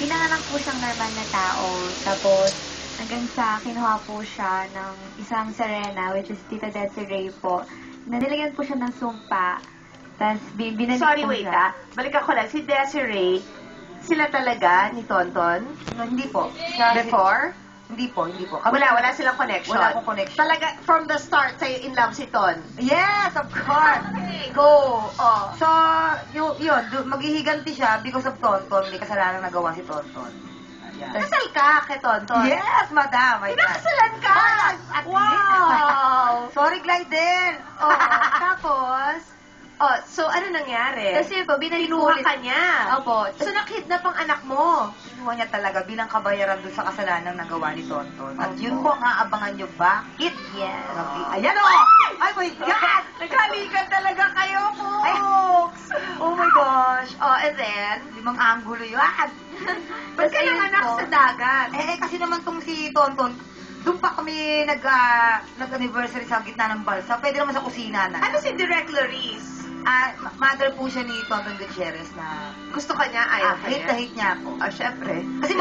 pinanganak po siyang normal na tao. Tapos, hanggang sa kinuha po siya ng isang Serena, which is Tita Desiree po. Nanilagyan po siya ng sumpa. Tapos, binalik Sorry, po wait siya. Balikan ko lang. Si Desiree, sila talaga ni Tonton? No, hindi po. Siya, Before? Hindi po. Wala silang connection. Wala po connection. Talaga, from the start, sa'yo in love si Ton. Yes, of course. Okay, go. Oh. So, yun, maghihiganti siya because of Tonton. May kasalanan nagawa si Tonton. Ayan. Kasal ka kay Tonton? Yes, madam. Ayan. Pinakasalan ka? At Wow! Sorry, Glidel. Oh, tapos, so ano nangyari? Kasi po, binalik po Kinuha ulit. ka niya. Opo. So nakidnap ang anak mo. Kinuha niya talaga bilang kabayaran doon sa kasalanan nagawa ni Tonton. At Opo. yun po ang aabangan niyo. Bakit? Yes. Ayan o! Ay, my God! Naghalikan talaga kayo, folks! Oh my gosh. Oh, and then? 5 anggulo yun. Ba't ka ayun nanganak po. sa dagat? Kasi naman tong si Tonton, doon pa kami nag-anniversary sa gitna ng balsa. Pwede naman sa kusina na. Ano si Direk Clarice? Mother po siya ni Tonton Gutierrez na Gusto ka niya? Ayaw ka hate niya? na hate niya ako. Syempre. Kasi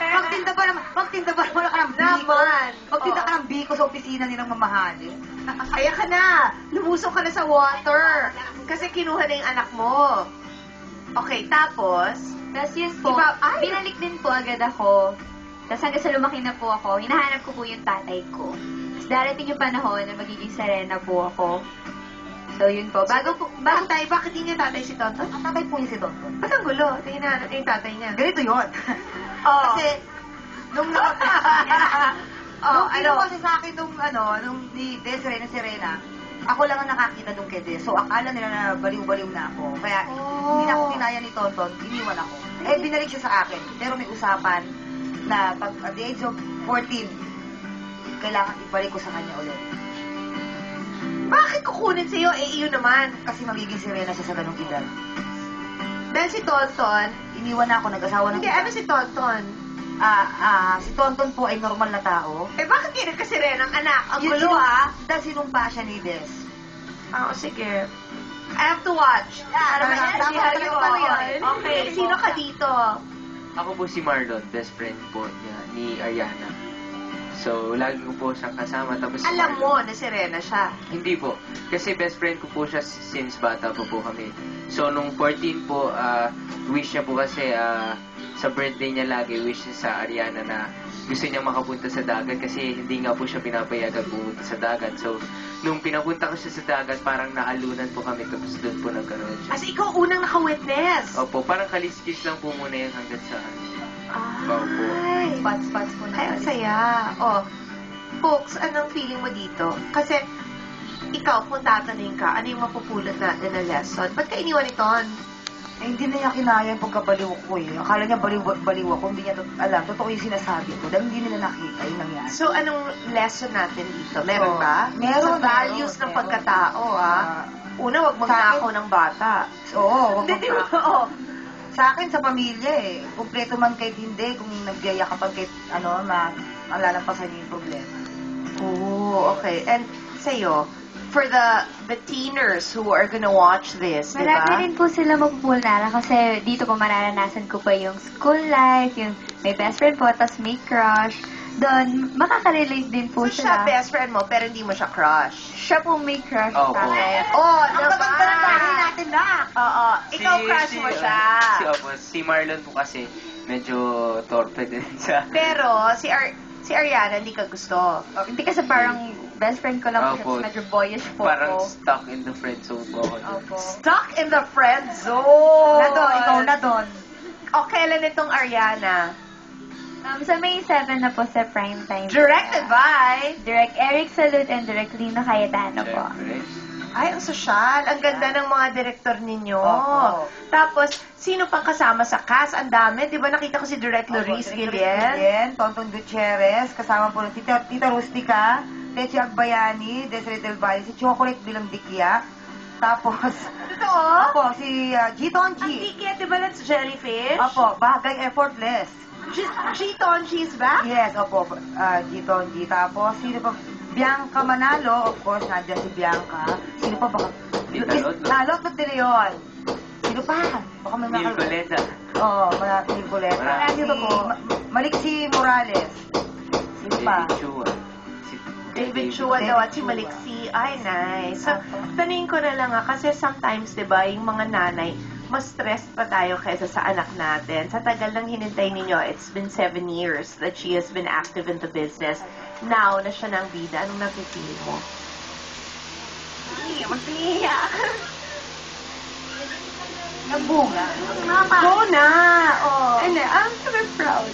magtinda ba naman ka ng biko. Naman. Magtinda ka ng biko sa opisina nilang mamahalin. Ayan ka na. Lumusok ka na sa water. Kasi kinuha na yung anak mo. Okay, tapos? Tapos yun po, binalik din po agad ako. Tapos hanggang sa lumaki na po ako, hinahanap ko po yung tatay ko. Tapos darating yung panahon na magiging Serena po ako. So yun po, Tatay, bakit hindi niya tatay si Tonton? Ang tatay po niya si Tonton. Ba't ang gulo? Tingnan natin yung tatay niya. Ganito yun. Oh. Kasi, nung Oh, ano kasi sa akin nung ni Desiree na Serena, ako lang ang nakakita nung kay Des. So, akala nila na baliw-baliw na ako. Kaya, hindi na ako kinaya ni Tonton, iniwan ako. Binalik siya sa akin. Pero may usapan na pag at the age of 14, kailangan ibalik ko sa kanya ulit. Bakit kukunin sa'yo? Iyon naman. Kasi magiging Serena siya sa ganung edad. Dahil si Tonton, Iniwan na ako, nag-asawa ng hindi, ano si Tonton? si Tonton po ay normal na tao. Bakit kayo nagkasirena ng anak? Ang Yun, gulo, Dahil sinumpa siya ni Des. Sige. I have to watch. Para tama, maintindihan tama, niyo tama ako. yun. Okay, sino ka dito? Ako po si Marlon, best friend po niya, ni Ariana. So, lagi ko po siyang kasama. Tapos si Alam Marlon- mo na sirena siya. Hindi po. Kasi best friend ko po siya since bata pa po kami. So, nung 14 po, wish niya po kasi sa birthday niya lagi, wish niya sa Ariana na gusto niya makapunta sa dagat kasi hindi nga po siya pinapayagan pumunta sa dagat. So, nung pinapunta ko siya sa dagat, parang naalunan po kami tapos doon po nagkaroon siya. As ikaw unang naka-witness. Opo, parang kaliskis lang po muna yan hanggang sa Opo. Ay, spots po na. ay, ang saya. Oh, folks, anong feeling mo dito? Kasi, ikaw, kung tatanungin ka, ano yung mapupulot natin na lesson? Ba't ka iniwan ni Ton? Hindi na niya kinaya yung pagkabaliw ko eh. Akala niya baliw ako, hindi niya alam. Totoo yung sinasabi ko dahil hindi nila nakita yung nangyari. So, anong lesson natin dito? Meron Oh, ba? meron, Sa values meron, ng meron. pagkatao, Una, wag magnakaw ng bata. Oo, wag Hindi, di ba? magpa- Oo. Sa akin, sa pamilya eh. Kumpleto man kahit hindi, kung nagyaya ka pa kahit malalampasan niyo yung problema. Oh, okay. And sa'yo, for the teeners who are gonna watch this, di ba? Marami rin po sila mapupulnara kasi dito po mararanasan ko pa yung school life, yung may best friend po, tas may crush. Doon, makaka-relate din po So, siya sila. best friend mo, pero hindi mo siya crush. Siya po may crush Opo. sa akin. Oh, Ang maganda ng bahay natin na! Oo. Ikaw crush mo siya. Si Marlon po kasi medyo torpe din sa... Pero, si Ariana, hindi ka gusto. Hindi kasi parang best friend ko lang po Opo. siya, medyo boyish po Parang ako. stuck in the friend zone po ako. Opo. Stuck in the friend zone. Na doon, ikaw na doon. O, kailan itong Ariana? Sa May 7 na po sa prime time. Directed by... Direct Eric Salud and Direct Lino Cayetano po. Siyempre. Ay, ang sosyal. Ang ganda ng mga direktor ninyo. Opo. Tapos, sino pang kasama sa cast? Ang dami. Di ba nakita ko si Direct Loris Guillen? Tonton Gutierrez, kasama po ng Tita Rustica, Teche Agbayani, Desiree Del Valle, si Chocolate Bilamdikya, tapos, Totoo? opo, si Giton Ang G. ticket, di ba that's jellyfish? Opo, bagay effortless. G-Ton, she's back? Yes, opo, Giton G. Tapos, sino pa? Bianca Manalo, of course, nandiyan si Bianca. Sino pa baka? Tita Lotlot. Lotlot de Leon. Sino pa? Baka may Neil nakal- Coleta. Oo, Marami Boleta. Marami ba po? Maliksi Morales. Sino pa? David Chua. Si David Chua daw at si Maliksi. Ay, nice. So, tanungin ko na lang kasi sometimes, di ba, yung mga nanay, mas stressed pa tayo kaysa sa anak natin. Sa tagal ng hinintay ninyo, it's been 7 years that she has been active in the business. Now, na siya ng bida, anong napipili mo? Mag-iiyak. Nagbunga. Go na! Oh. And I'm super proud.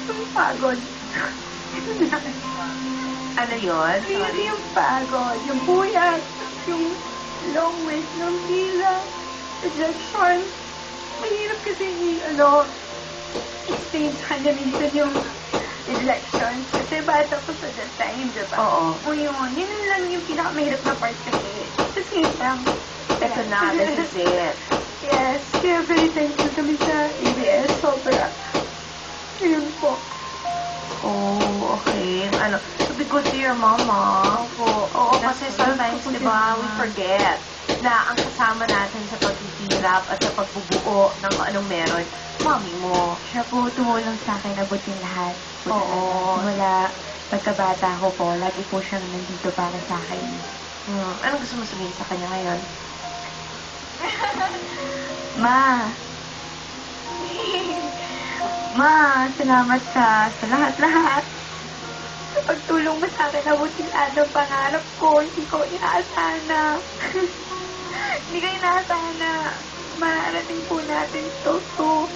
Yung pagod. Ano yun? Really yung pagod, yung buyat, yung long wait ng pila, rejection. Mahirap kasi i-stay sa minsan yung election. Kasi bata ko sa that time, diba? Oo. O yun lang yung pinakamahirap na part kasi. Sa same time, Ito na, this is it. yes, kaya very thankful kami sa ABS. Sobra. Yun po. Oh, okay. Ano, to be good to your mama. Oo, kasi sometimes, di ba, we forget na ang kasama natin sa paghihirap at sa pagbubuo ng kung anong meron, mami mo. Siya po tumulong sa akin, abutin lahat. Oo. Wala, pagkabata ko po, lagi po siyang nandito para sa akin. Anong gusto mo sabihin sa kanya ngayon? Ma! Ma, salamat sa lahat-lahat. Sa pagtulong mo sa akin, abutin lahat ng pangarap ko. Hindi ko inaasahan na hindi ko inaasahan na mararating po natin to. So,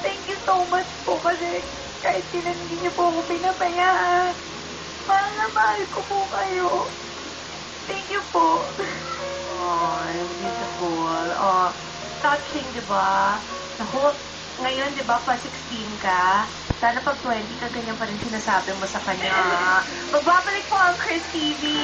thank you so much po kasi kahit hindi niyo po ako pinabayaan. Mahal na mahal ko po kayo. Thank you po. Oh, beautiful. Oh, touching, di ba? Naku, ngayon, di ba, pa 16 ka? Sana pag 20 ka, ganyan pa rin sinasabi mo sa kanya. Magbabalik po ang Chris TV.